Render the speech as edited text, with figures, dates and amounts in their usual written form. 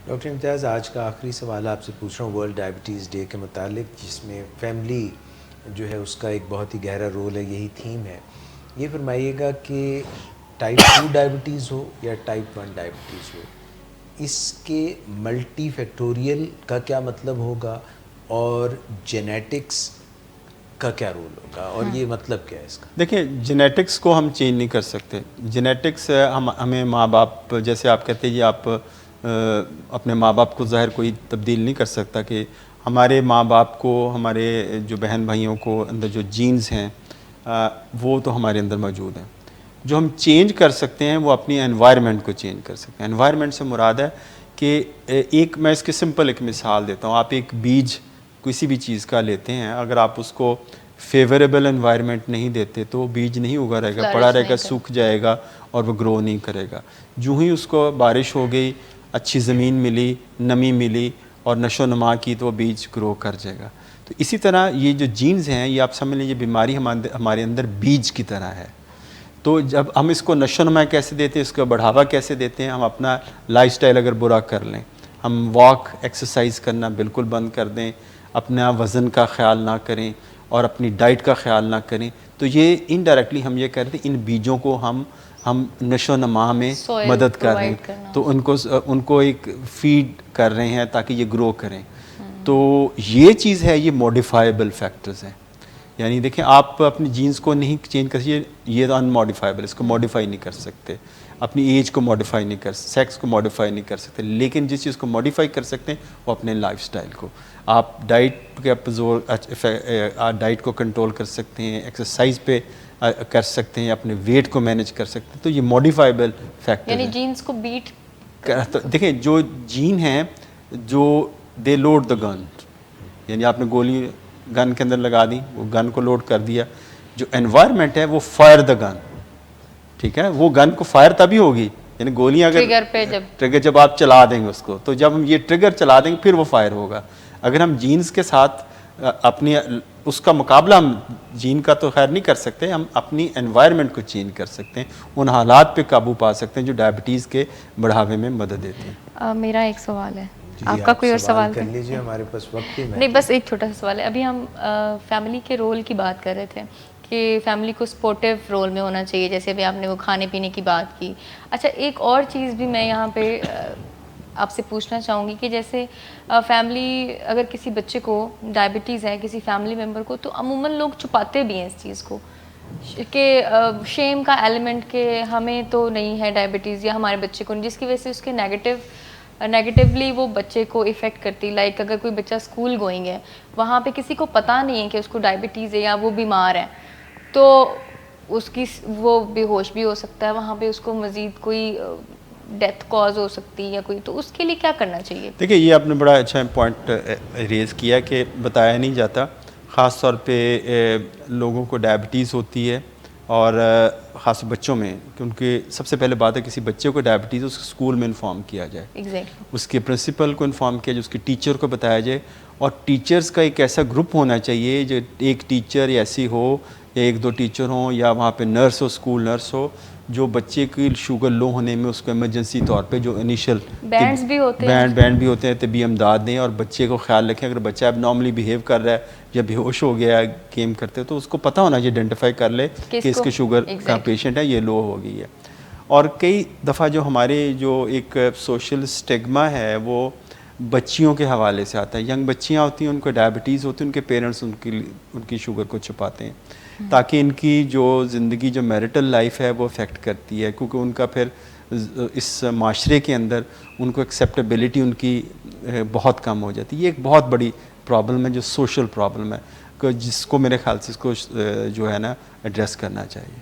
Doctor इम्तियाज़, आज का आखिरी सवाल आपसे पूछ रहा हूँ वर्ल्ड डायबिटीज़ डे के मुतालिक, जिसमें फैमिली जो है उसका एक बहुत ही गहरा रोल है, यही थीम है। ये फरमाइएगा कि टाइप 2 डायबिटीज़ हो या टाइप 1 डायबिटीज़ हो, इसके मल्टी फैक्टोरियल का क्या मतलब होगा और जेनेटिक्स का क्या रोल होगा, और ये मतलब क्या है इसका? देखिए, जेनेटिक्स को हम चेंज नहीं कर सकते। जेनेटिक्स हमें माँ बाप, जैसे आप कहते हैं जी, आप अपने माँ बाप को ज़ाहिर कोई तब्दील नहीं कर सकता कि हमारे माँ बाप को, हमारे जो बहन भाइयों को अंदर जो जीन्स हैं वो तो हमारे अंदर मौजूद हैं। जो हम चेंज कर सकते हैं वो अपनी एनवायरनमेंट को चेंज कर सकते हैं। एनवायरनमेंट से मुराद है कि एक, मैं इसकी सिंपल एक मिसाल देता हूँ। आप एक बीज किसी भी चीज़ का लेते हैं, अगर आप उसको फेवरेबल एनवायरनमेंट नहीं देते तो वो बीज नहीं उगा रहेगा, पड़ा रहेगा, सूख जाएगा और वो ग्रो नहीं करेगा। जो ही उसको बारिश हो गई, अच्छी ज़मीन मिली, नमी मिली और नशो नमा की, तो वो बीज ग्रो कर जाएगा। तो इसी तरह ये जो जीन्स हैं, ये आप समझ लीजिए बीमारी हमारे अंदर बीज की तरह है। तो जब हम इसको नशो नमा कैसे देते हैं, इसको बढ़ावा कैसे देते हैं, हम अपना लाइफस्टाइल अगर बुरा कर लें, हम वॉक एक्सरसाइज करना बिल्कुल बंद कर दें, अपना वज़न का ख्याल ना करें और अपनी डाइट का ख्याल ना करें, तो ये इनडायरेक्टली हम ये कहते हैं इन बीजों को हम नशो नमा में मदद कर रहे हैं। तो उनको एक फीड कर रहे हैं ताकि ये ग्रो करें। तो ये चीज़ है, ये मॉडिफाइबल फैक्टर्स हैं। यानी देखें, आप अपनी जीन्स को नहीं चेंज कर सकते, ये तो अनमॉडिफाइबल, इसको मॉडिफाई नहीं कर सकते। अपनी एज को मॉडिफाई नहीं कर, सेक्स को मॉडिफाई नहीं कर सकते। लेकिन जिस चीज़ को मॉडिफाई कर सकते हैं वो अपने लाइफस्टाइल को। आप डाइट के आप जोर, डाइट को कंट्रोल कर सकते हैं, एक्सरसाइज पे कर सकते हैं, अपने वेट को मैनेज कर सकते हैं। तो ये मॉडिफाइबल फैक्टर यानी जीन्स को बीट तो देखें, जो जीन हैं जो दे लोड द गन, यानी आपने गोली गन के अंदर लगा दी, वो गन को लोड कर दिया। जो एनवायरनमेंट है वो फायर द गन, ठीक है। वो गन को फायर तभी होगी, यानी गोलियां अगर ट्रिगर जब आप चला देंगे उसको, तो जब हम ये ट्रिगर चला देंगे फिर वो फायर होगा। अगर हम जीन्स के साथ अपनी उसका मुकाबला, हम जीन का तो खैर नहीं कर सकते, हम अपनी एनवायरनमेंट को चेंज कर सकते हैं, उन हालात पे काबू पा सकते हैं जो डायबिटीज़ के बढ़ावे में मदद देते हैं। मेरा एक सवाल है, आपका कोई और सवाल कर लीजिए, हमारे पास वक्त ही नहीं, बस एक छोटा सा सवाल है। अभी हम फैमिली के रोल की बात कर रहे थे कि फैमिली को सपोर्टिव रोल में होना चाहिए, जैसे अभी आपने वो खाने पीने की बात की। अच्छा, एक और चीज़ भी मैं यहाँ पे आपसे पूछना चाहूँगी कि जैसे फैमिली, अगर किसी बच्चे को डायबिटीज़ है, किसी फैमिली मेम्बर को, तो अमूमन लोग छुपाते भी हैं इस चीज़ को कि शेम का एलिमेंट के हमें तो नहीं है डायबिटीज़ या हमारे बच्चे को, जिसकी वजह से उसके नेगेटिवली वो बच्चे को इफ़ेक्ट करती। लाइक अगर कोई बच्चा स्कूल गोइंग है, वहाँ पे किसी को पता नहीं है कि उसको डायबिटीज़ है या वो बीमार है, तो उसकी वो बेहोश भी हो सकता है, वहाँ पे उसको मज़ीद कोई डेथ कॉज हो सकती है या कोई, तो उसके लिए क्या करना चाहिए? देखिए, ये आपने बड़ा अच्छा पॉइंट रेज़ किया कि बताया नहीं जाता, ख़ास तौर पे लोगों को डायबिटीज़ होती है और ख़ास बच्चों में, क्योंकि सबसे पहले बात है किसी बच्चे को डायबिटीज़ उसको स्कूल में इन्फॉर्म किया जाए। Exactly. उसके प्रिंसिपल को इन्फॉर्म किया जाए, उसके टीचर को बताया जाए, और टीचर्स का एक ऐसा ग्रुप होना चाहिए जो एक टीचर ऐसी हो या एक दो टीचर हों या वहाँ पे नर्स हो, स्कूल नर्स हो, जो बच्चे की शुगर लो होने में उसको इमरजेंसी तौर पे जो इनिशियल बैंड भी होते हैं तभी इमदाद दें और बच्चे को ख्याल रखें। अगर बच्चा अब नॉर्मली बिहेव कर रहा है या बेहोश हो गया है गेम करते तो उसको पता होना चाहिए, आइडेंटिफाई कर ले कि इसके शुगर का पेशेंट है, ये लो हो गई है। और कई दफ़ा जो हमारे जो एक सोशल स्टिग्मा है वो बच्चियों के हवाले से आता है। यंग बच्चियाँ होती हैं, उनको डायबिटीज़ होती है, उनके पेरेंट्स उनकी शुगर को छुपाते हैं ताकि इनकी जो ज़िंदगी, जो मैरिटल लाइफ है वो अफेक्ट करती है, क्योंकि उनका फिर इस माशरे के अंदर उनको एक्सेप्टेबिलिटी उनकी बहुत कम हो जाती है। ये एक बहुत बड़ी प्रॉब्लम है जो सोशल प्रॉब्लम है, जिसको मेरे ख्याल से इसको जो है ना एड्रेस करना चाहिए।